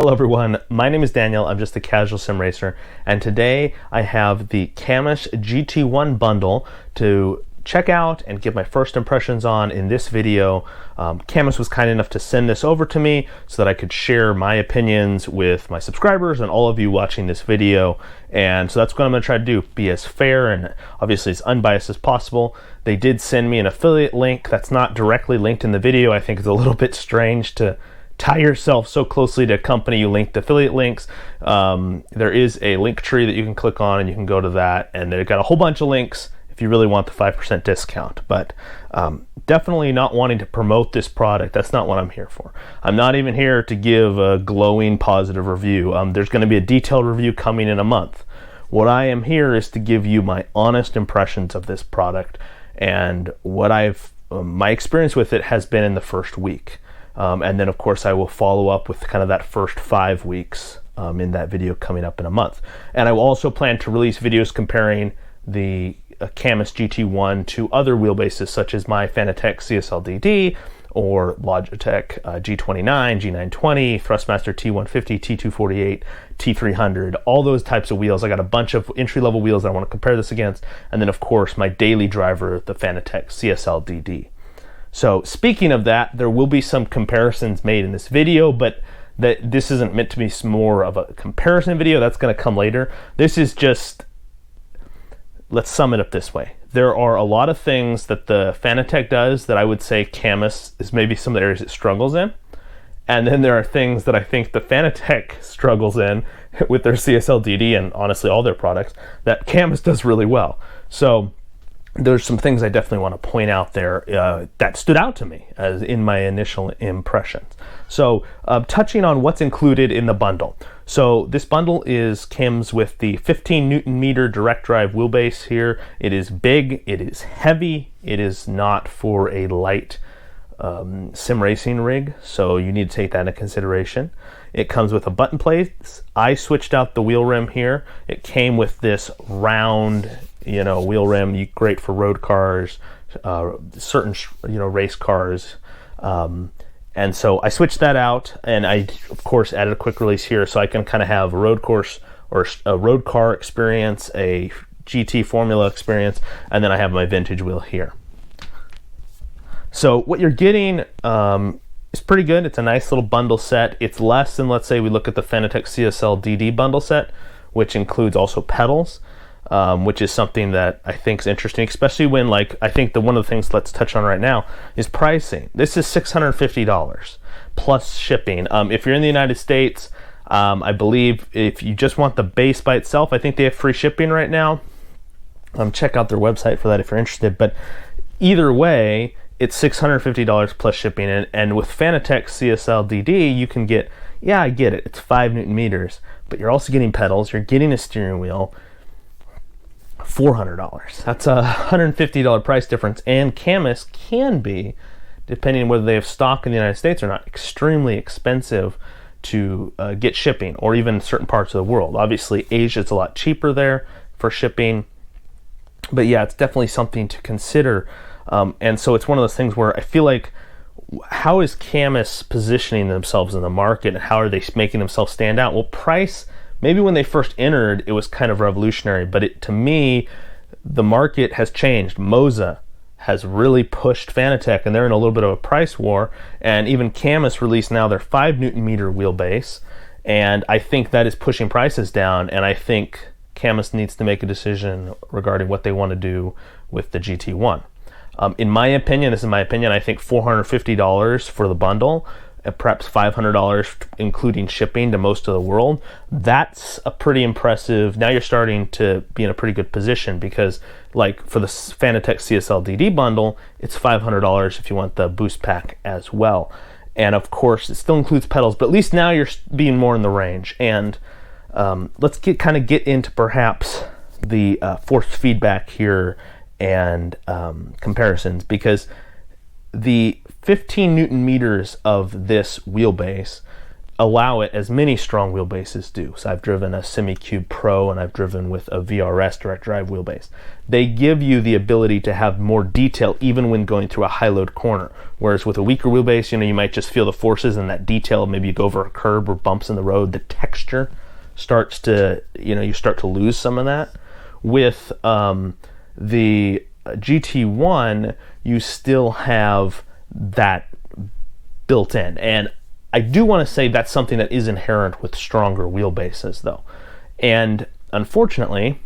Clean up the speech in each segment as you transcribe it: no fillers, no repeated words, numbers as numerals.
Hello everyone, my name is Daniel, I'm just a casual sim racer, and today I have the Cammus GT1 Bundle to check out and give my first impressions on in this video. Cammus was kind enough to send this over to me so that I could share my opinions with my subscribers and all of you watching this video, and so that's what I'm going to try to do, be as fair and obviously as unbiased as possible. They did send me an affiliate link that's not directly linked in the video. I think it's a little bit strange to tie yourself so closely to a company you linked affiliate links. There is a link tree that you can click on and you can go to that, and they've got a whole bunch of links if you really want the 5% discount. But definitely not wanting to promote this product. That's not what I'm here for. I'm not even here to give a glowing positive review. There's going to be a detailed review coming in a month. What I am here is to give you my honest impressions of this product, and what my experience with it has been in the first week. And then of course I will follow up with kind of that first 5 weeks in that video coming up in a month. And I will also plan to release videos comparing the Cammus GT1 to other wheelbases such as my Fanatec CSL-DD or Logitech G29, G920, Thrustmaster T150, T248, T300, all those types of wheels. I got a bunch of entry-level wheels that I want to compare this against. And then of course my daily driver, the Fanatec CSL-DD. So speaking of that, there will be some comparisons made in this video, but this isn't meant to be more of a comparison video. That's going to come later. This is just, let's sum it up this way. There are a lot of things that the Fanatec does that I would say Cammus is maybe some of the areas it struggles in. And then there are things that I think the Fanatec struggles in with their CSL-DD and honestly all their products that Cammus does really well. So there's some things I definitely want to point out there that stood out to me as in my initial impressions. So touching on what's included in the bundle. So this bundle comes with the 15 Newton meter direct drive wheelbase here. It is big, it is heavy, it is not for a light sim racing rig, so you need to take that into consideration. It comes with a button plate. I switched out the wheel rim here. It came with this round wheel rim, great for road cars, certain race cars, and so I switched that out, and I of course added a quick release here so I can kind of have a road course or a road car experience, a GT Formula experience, and then I have my vintage wheel here. So what you're getting is pretty good. It's a nice little bundle set. It's less than, let's say we look at the Fanatec CSL-DD bundle set, which includes also pedals. Which is something that I think is interesting, especially when, I think one of the things let's touch on right now is pricing. This is $650 plus shipping. If you're in the United States, I believe if you just want the base by itself, I think they have free shipping right now. Check out their website for that if you're interested. But either way, it's $650 plus shipping. And with Fanatec CSL-DD, you can get, yeah, I get it, it's 5 Newton meters, but you're also getting pedals, you're getting a steering wheel. $400. That's a $150 price difference, and Cammus can be, depending on whether they have stock in the United States or not, extremely expensive to get shipping, or even certain parts of the world. Obviously, Asia is a lot cheaper there for shipping, but yeah, it's definitely something to consider. And so it's one of those things where I feel like, how is Cammus positioning themselves in the market, and how are they making themselves stand out? Well, price. Maybe when they first entered, it was kind of revolutionary, but to me, the market has changed. Moza has really pushed Fanatec, and they're in a little bit of a price war, and even Cammus released now their 5 Newton meter wheelbase, and I think that is pushing prices down, and I think Cammus needs to make a decision regarding what they want to do with the GT1. In my opinion, this is my opinion, I think $450 for the bundle, perhaps $500 including shipping to most of the world. That's a pretty impressive. Now you're starting to be in a pretty good position, because for the Fanatec CSL-DD bundle, it's $500 if you want the boost pack as well. And of course it still includes pedals, but at least now you're being more in the range. And let's get into perhaps the forced feedback here and comparisons, because the 15 Newton meters of this wheelbase allow it as many strong wheelbases do. So I've driven a Semi-Cube Pro and I've driven with a VRS direct drive wheelbase. They give you the ability to have more detail even when going through a high load corner. Whereas with a weaker wheelbase, you might just feel the forces and that detail. Maybe you go over a curb or bumps in the road, the texture starts to, you start to lose some of that. With the GT1, you still have that built in. And I do want to say that's something that is inherent with stronger wheelbases though. And unfortunately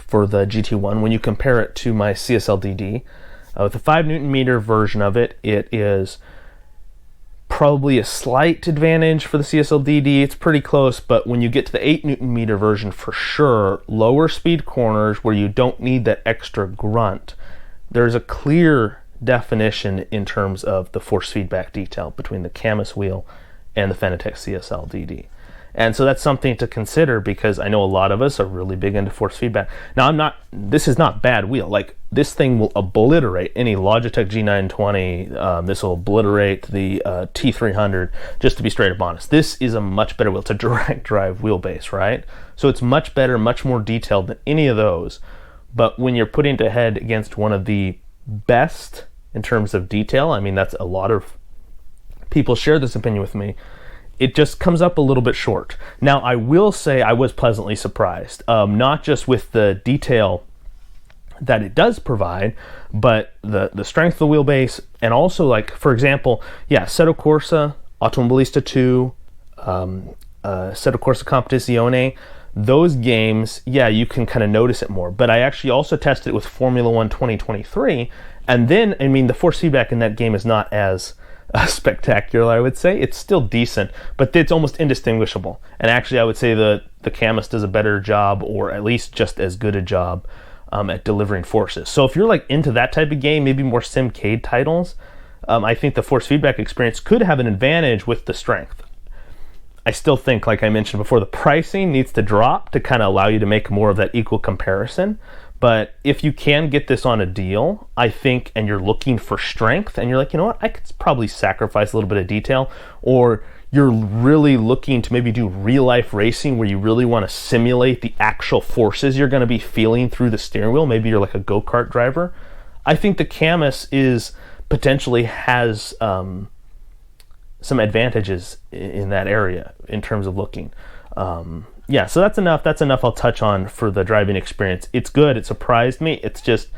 for the GT1, when you compare it to my CSL-DD, with the 5 Newton meter version of it, it is probably a slight advantage for the CSL-DD. It's pretty close, but when you get to the 8 Newton meter version, for sure, lower speed corners where you don't need that extra grunt, there's a clear definition in terms of the force feedback detail between the Cammus wheel and the Fanatec CSL-DD. And so that's something to consider, because I know a lot of us are really big into force feedback. Now, this is not bad wheel. Like, this thing will obliterate any Logitech G920. This will obliterate the T300, just to be straight up honest. This is a much better wheel. It's a direct drive wheelbase, right? So it's much better, much more detailed than any of those. But when you're putting it head against one of the best in terms of detail, I mean, that's a lot of people share this opinion with me, it just comes up a little bit short. Now, I will say I was pleasantly surprised, not just with the detail that it does provide, but the strength of the wheelbase, and also, like, for example, yeah, Assetto Corsa, Automobilista 2, Assetto Corsa Competizione, those games, yeah, you can kind of notice it more. But I actually also tested it with Formula 1 2023, and then, I mean, the force feedback in that game is not as spectacular, I would say. It's still decent, but it's almost indistinguishable. And actually, I would say the Cammus does a better job, or at least just as good a job, at delivering forces. So if you're like into that type of game, maybe more Simcade titles, I think the force feedback experience could have an advantage with the strength. I still think, like I mentioned before, the pricing needs to drop to kind of allow you to make more of that equal comparison. But if you can get this on a deal, I think, and you're looking for strength, and you're like, you know what, I could probably sacrifice a little bit of detail, or you're really looking to maybe do real life racing where you really want to simulate the actual forces you're going to be feeling through the steering wheel, maybe you're like a go-kart driver, I think the Cammus potentially has some advantages in that area in terms of looking. Yeah, so that's enough I'll touch on for the driving experience. It's good, it surprised me. It's just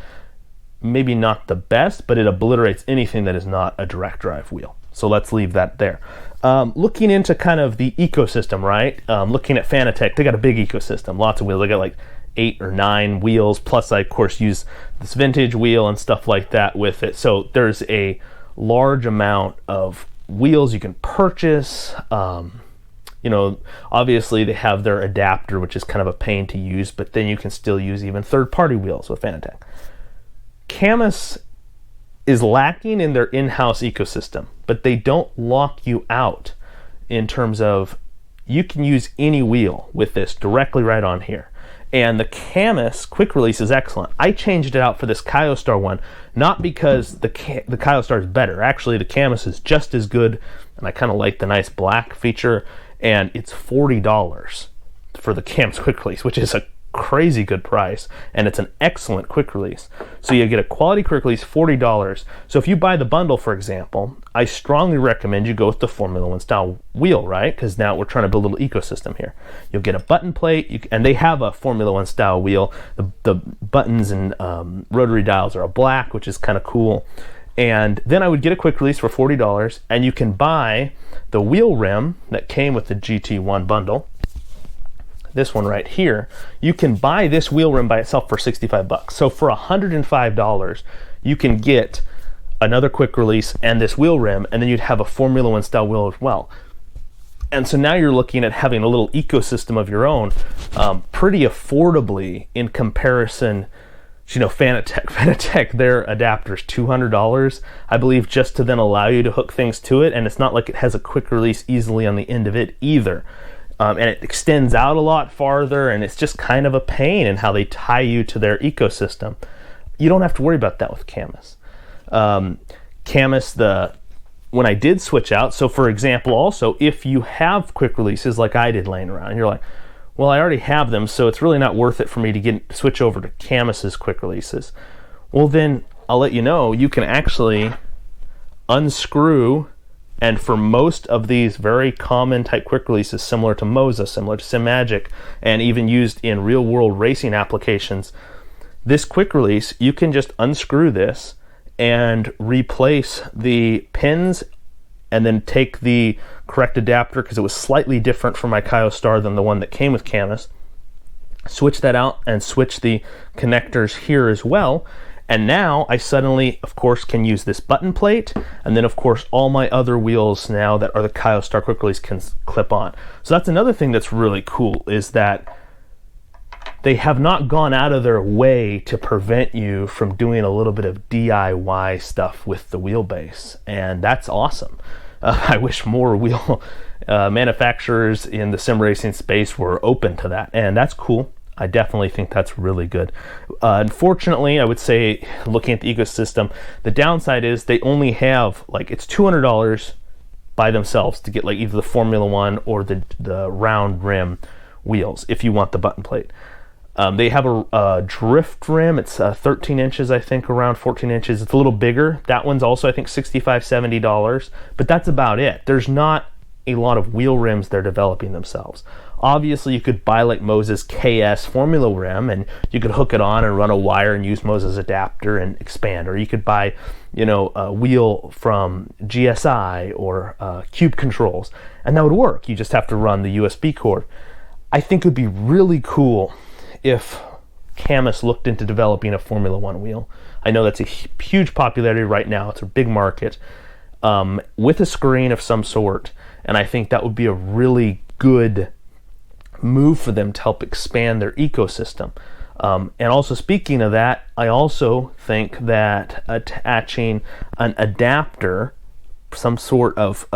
maybe not the best, but it obliterates anything that is not a direct drive wheel. So let's leave that there. Looking into kind of the ecosystem, right? Looking at Fanatec, they got a big ecosystem, lots of wheels. They got like 8 or 9 wheels, plus I of course use this vintage wheel and stuff like that with it. So there's a large amount of wheels you can purchase. Obviously they have their adapter, which is kind of a pain to use, but then you can still use even third-party wheels with Fanatec. Cammus is lacking in their in-house ecosystem, but they don't lock you out in terms of you can use any wheel with this directly right on here. And the Cammus quick release is excellent. I changed it out for this Kyostar one, not because the Kyostar is better. Actually, the Cammus is just as good, and I kind of like the nice black feature. And it's $40 for the Cammus quick release, which is a crazy good price, and it's an excellent quick release. So you get a quality quick release, $40. So if you buy the bundle, for example, I strongly recommend you go with the Formula 1 style wheel, right? Because now we're trying to build a little ecosystem here. You'll get a button plate, and they have a Formula 1 style wheel. The buttons and rotary dials are black, which is kind of cool. And then I would get a quick release for $40, and you can buy the wheel rim that came with the GT1 bundle. This one right here, you can buy this wheel rim by itself for $65. So for $105, you can get another quick release and this wheel rim, and then you'd have a Formula 1 style wheel as well. And so now you're looking at having a little ecosystem of your own, pretty affordably in comparison. Fanatec, their adapter's $200, I believe, just to then allow you to hook things to it, and it's not like it has a quick release easily on the end of it either. And it extends out a lot farther, and it's just kind of a pain in how they tie you to their ecosystem. You don't have to worry about that with Cammus. Cammus, when I did switch out, so for example, also, if you have quick releases like I did laying around, and you're like, well, I already have them, so it's really not worth it for me to switch over to Cammus's quick releases. Well, then I'll let you know, you can actually unscrew, and for most of these very common type quick releases, similar to Moza, similar to SimMagic, and even used in real world racing applications, this quick release, you can just unscrew this and replace the pins, and then take the correct adapter, because it was slightly different for my Kyostar than the one that came with Cammus, switch that out and switch the connectors here as well. And now I suddenly, of course, can use this button plate, and then of course all my other wheels now that are the Kyostar quick release can clip on. So that's another thing that's really cool, is that they have not gone out of their way to prevent you from doing a little bit of DIY stuff with the wheelbase, and that's awesome. I wish more wheel manufacturers in the sim racing space were open to that, and that's cool. I definitely think that's really good. Unfortunately, I would say, looking at the ecosystem, the downside is they only have, like, it's $200 by themselves to get like either the Formula One or the round rim wheels if you want the button plate. They have a drift rim. It's 13 inches, I think, around 14 inches. It's a little bigger. That one's also, I think, $65, $70, but that's about it. There's not a lot of wheel rims they're developing themselves. Obviously, you could buy like Moza's KS Formula rim, and you could hook it on and run a wire and use Moza's adapter and expand. Or you could buy, a wheel from GSI or Cube Controls, and that would work. You just have to run the USB cord. I think it would be really cool if Cammus looked into developing a Formula One wheel. I know that's a huge popularity right now. It's a big market, with a screen of some sort, and I think that would be a really good move for them to help expand their ecosystem. And also, speaking of that, I also think that attaching an adapter, some sort of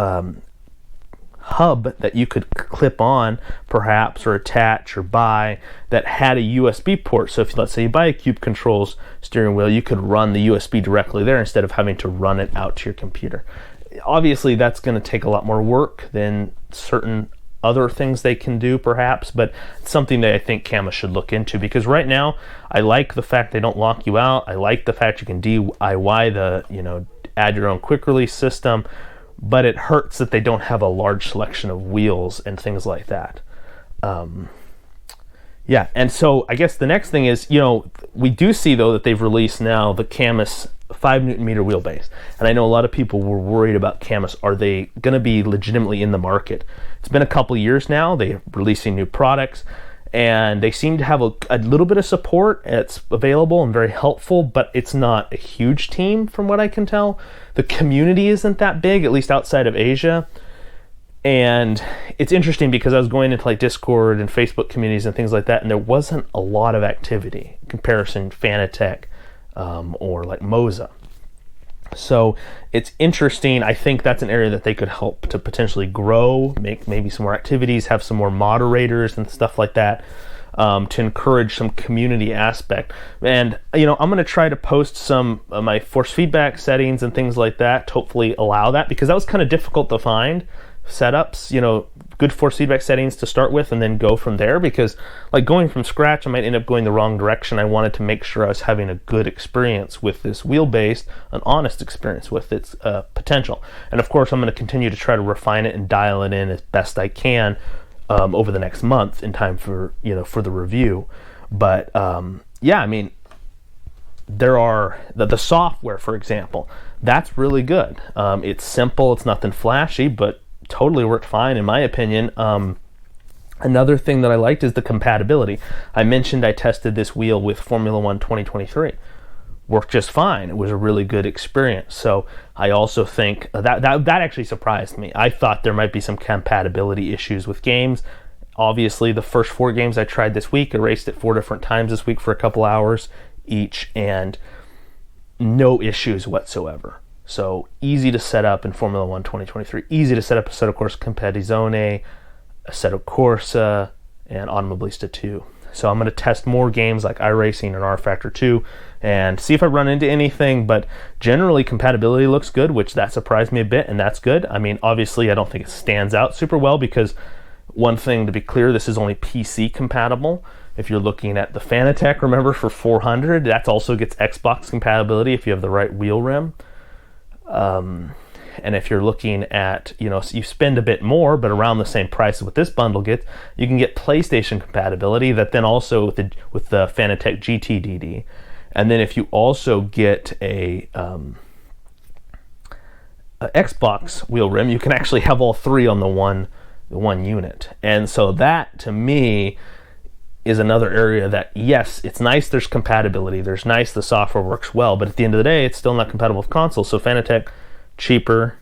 hub that you could clip on perhaps, or attach or buy, that had a USB port. So if, let's say, you buy a Cube Controls steering wheel, you could run the USB directly there instead of having to run it out to your computer. Obviously, that's going to take a lot more work than certain other things they can do perhaps, but it's something that I think Cammus should look into, because right now I like the fact they don't lock you out. I like the fact you can DIY the, add your own quick release system, but it hurts that they don't have a large selection of wheels and things like that. Yeah, and so I guess the next thing is, we do see though that they've released now the Cammus 5 Newton meter wheelbase, and I know a lot of people were worried about Cammus. Are they going to be legitimately in the market? It's been a couple years now. They're releasing new products, and they seem to have a little bit of support. It's available and very helpful, but it's not a huge team from what I can tell. The community isn't that big, at least outside of Asia. And it's interesting because I was going into like Discord and Facebook communities and things like that, and there wasn't a lot of activity in comparison to Fanatec or like Moza. So it's interesting. I think that's an area that they could help to potentially grow, make maybe some more activities, have some more moderators and stuff like that, to encourage some community aspect. And I'm going to try to post some of my force feedback settings and things like that to hopefully allow that, because that was kind of difficult to find setups, good force feedback settings to start with, and then go from there, because like going from scratch, I might end up going the wrong direction. I wanted to make sure I was having a good experience with this wheelbase, an honest experience with its potential. And of course, I'm going to continue to try to refine it and dial it in as best I can over the next month in time for for the review. But yeah, I mean, there are the software, for example, that's really good. It's simple, it's nothing flashy, but totally worked fine in my opinion. Another thing that I liked is the compatibility. I mentioned I tested this wheel with Formula One 2023. Worked just fine. It was a really good experience. So I also think that actually surprised me. I thought there might be some compatibility issues with games. Obviously, the first 4 games I tried this week, I raced it 4 different times this week for a couple hours each, and no issues whatsoever. So easy to set up in Formula One 2023. Easy to set up Assetto Corsa Competizione, Assetto Corsa, and Automobilista 2. So I'm going to test more games like iRacing and R Factor 2 and see if I run into anything. But generally compatibility looks good, which that surprised me a bit, and that's good. I mean, obviously I don't think it stands out super well, because one thing to be clear, this is only PC compatible. If you're looking at the Fanatec, remember, for 400, that also gets Xbox compatibility if you have the right wheel rim. And if you're looking at, you know, you spend a bit more, but around the same price as what this bundle gets, you can get PlayStation compatibility, that then also with the Fanatec GT And then if you also get a Xbox wheel rim, you can actually have all three on the one unit. And so that, to me, is another area that, yes, it's nice there's compatibility, there's nice the software works well, but at the end of the day, it's still not compatible with consoles. So Fanatec, cheaper,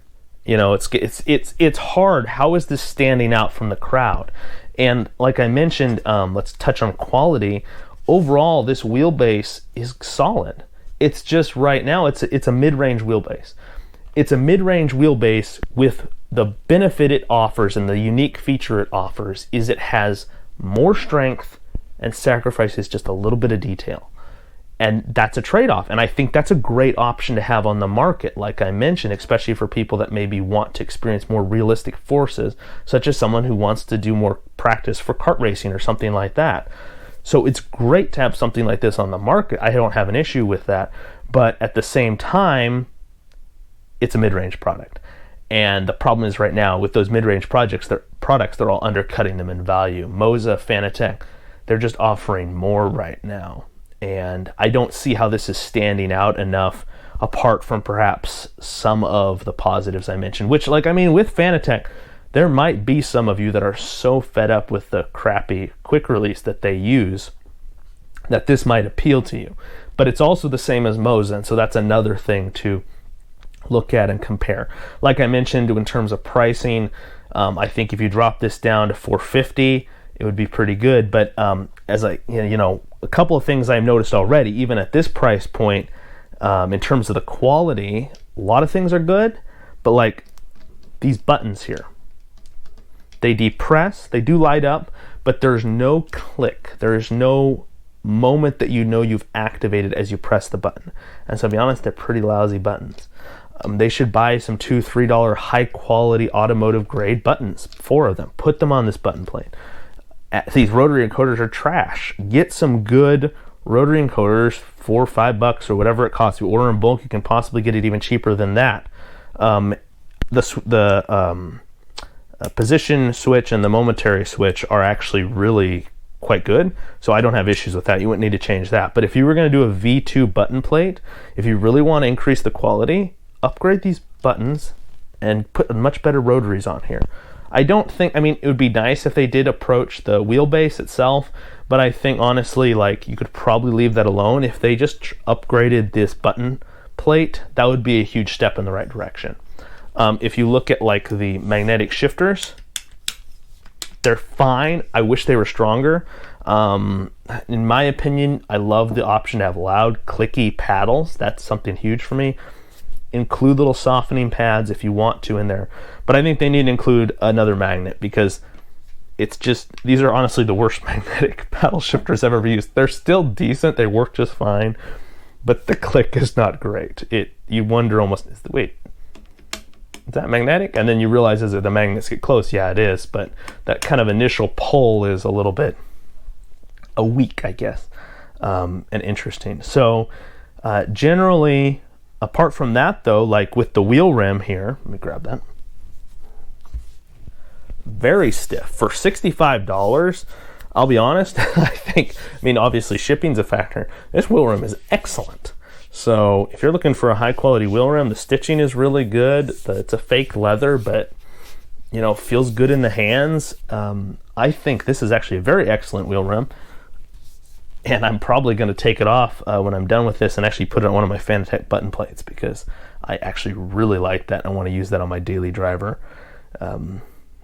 you know, it's hard. How is this standing out from the crowd? And like I mentioned, let's touch on quality. Overall, this wheelbase is solid. It's just right now, it's a mid-range wheelbase. It's a mid-range wheelbase with the benefit it offers, and the unique feature it offers is it has more strength and sacrifices just a little bit of detail. And that's a trade-off, and I think that's a great option to have on the market, like I mentioned, especially for people that maybe want to experience more realistic forces, such as someone who wants to do more practice for kart racing or something like that. So it's great to have something like this on the market. I don't have an issue with that, but at the same time, it's a mid-range product. And the problem is right now with those mid-range products, they're all undercutting them in value. Moza, Fanatec, they're just offering more right now. And I don't see how this is standing out enough, apart from perhaps some of the positives I mentioned, which, like, I mean, with Fanatec, there might be some of you that are so fed up with the crappy quick release that they use that this might appeal to you. But it's also the same as Moza, and so that's another thing to look at and compare. Like I mentioned, in terms of pricing, I think if you drop this down to $450, it would be pretty good. But as I, you know, a couple of things I've noticed already, even at this price point, in terms of the quality, a lot of things are good, but like these buttons here, they depress, they do light up, but there's no click. There is no moment that you know you've activated as you press the button. And so to be honest, they're pretty lousy buttons. They should buy some $2, $3 high quality automotive grade buttons, 4 of them, put them on this button plate. These rotary encoders are trash. Get some good rotary encoders, $4 or $5 or whatever it costs. If you order in bulk, you can possibly get it even cheaper than that. The position switch and the momentary switch are actually really quite good, so I don't have issues with that. You wouldn't need to change that. But if you were going to do a V2 button plate, if you really want to increase the quality, upgrade these buttons and put much better rotaries on here. I don't think, I mean, it would be nice if they did approach the wheelbase itself, but I think honestly, like, you could probably leave that alone. If they just upgraded this button plate, that would be a huge step in the right direction. If you look at like the magnetic shifters, they're fine. I wish they were stronger. In my opinion, I love the option to have loud, clicky paddles. That's something huge for me. Include little softening pads if you want to in there. But I think they need to include another magnet, because it's just, these are honestly the worst magnetic paddle shifters I've ever used. They're still decent. They work just fine, but the click is not great. You wonder almost, wait, is that magnetic? And then you realize as the magnets get close, yeah, it is. But that kind of initial pull is a little bit weak, I guess, and interesting. So generally, apart from that though, like with the wheel rim here, let me grab that. Very stiff. For $65, I'll be honest, I mean, obviously shipping's a factor. This wheel rim is excellent. So if you're looking for a high quality wheel rim, the stitching is really good. It's a fake leather, but you know, feels good in the hands. I think this is actually a very excellent wheel rim, and I'm probably going to take it off when I'm done with this and actually put it on one of my Fanatec button plates, because I actually really like that. I want to use that on my daily driver.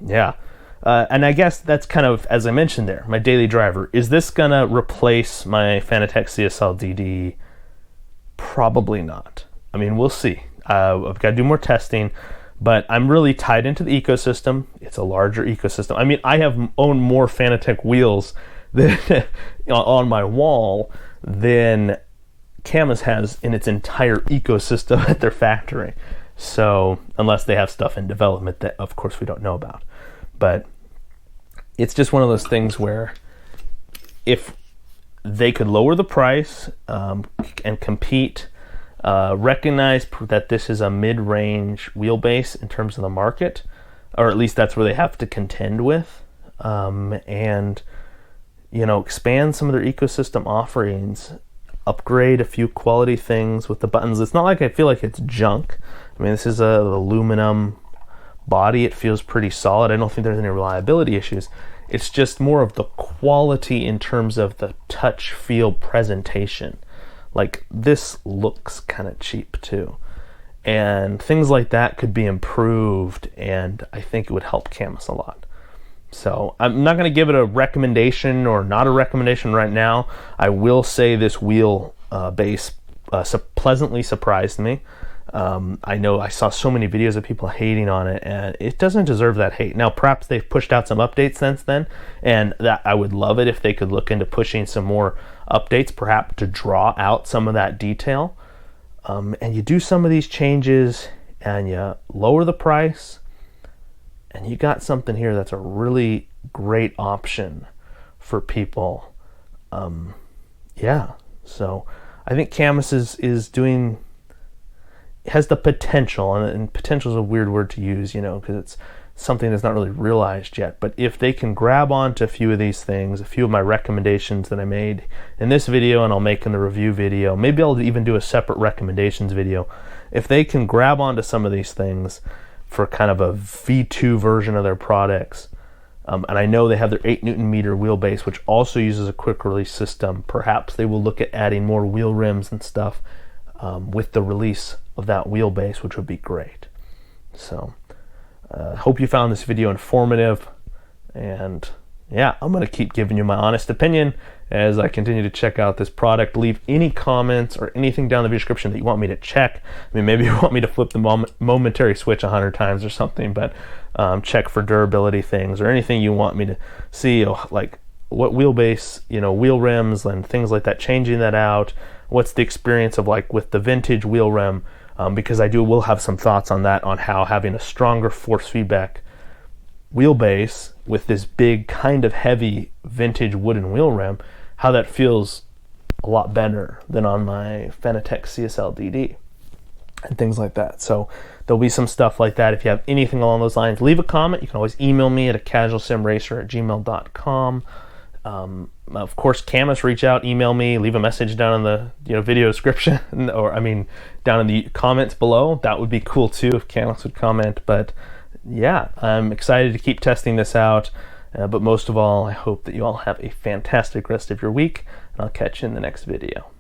Yeah. And I guess that's kind of, as I mentioned there, my daily driver. Is this going to replace my Fanatec CSL DD? Probably not. I mean, we'll see. I've got to do more testing, but I'm really tied into the ecosystem. It's a larger ecosystem. I mean, I have owned more Fanatec wheels than, on my wall than Cammus has in its entire ecosystem at their factory. So unless they have stuff in development that of course we don't know about, but it's just one of those things where if they could lower the price and compete, recognize that this is a mid-range wheelbase in terms of the market, or at least that's where they have to contend with, and expand some of their ecosystem offerings, upgrade a few quality things with the buttons. It's not like I feel like it's junk. I mean, this is an aluminum body. It feels pretty solid. I don't think there's any reliability issues. It's just more of the quality in terms of the touch feel presentation. Like, this looks kind of cheap too. And things like that could be improved, and I think it would help Cammus a lot. So I'm not going to give it a recommendation or not a recommendation right now. I will say this wheel base pleasantly surprised me. I know I saw so many videos of people hating on it, and it doesn't deserve that hate. Now, perhaps they've pushed out some updates since then, and that I would love it if they could look into pushing some more updates, perhaps to draw out some of that detail. And you do some of these changes, and you lower the price, and you got something here that's a really great option for people. Yeah, so I think Cammus has the potential, and potential is a weird word to use, because it's something that's not really realized yet. But if they can grab onto a few of these things, a few of my recommendations that I made in this video, and I'll make in the review video, maybe I'll even do a separate recommendations video. If they can grab onto some of these things for kind of a V2 version of their products, and I know they have their 8 Newton meter wheelbase, which also uses a quick release system, perhaps they will look at adding more wheel rims and stuff with the release of that wheelbase, which would be great. So hope you found this video informative, and yeah, I'm going to keep giving you my honest opinion as I continue to check out this product. Leave any comments or anything down in the description that you want me to check. I mean, maybe you want me to flip the momentary switch 100 times or something, but check for durability things or anything you want me to see, like what wheelbase, wheel rims and things like that, changing that out. What's the experience of like with the vintage wheel rim? Because I will have some thoughts on that, on how having a stronger force feedback wheelbase with this big kind of heavy vintage wooden wheel rim, how that feels a lot better than on my Fanatec CSL DD and things like that. So there'll be some stuff like that. If you have anything along those lines, leave a comment. You can always email me at casualsimracer@gmail.com. Of course, Cammus, reach out, email me, leave a message down in the video description, or down in the comments below. That would be cool too if Cammus would comment. But yeah, I'm excited to keep testing this out. But most of all, I hope that you all have a fantastic rest of your week, and I'll catch you in the next video.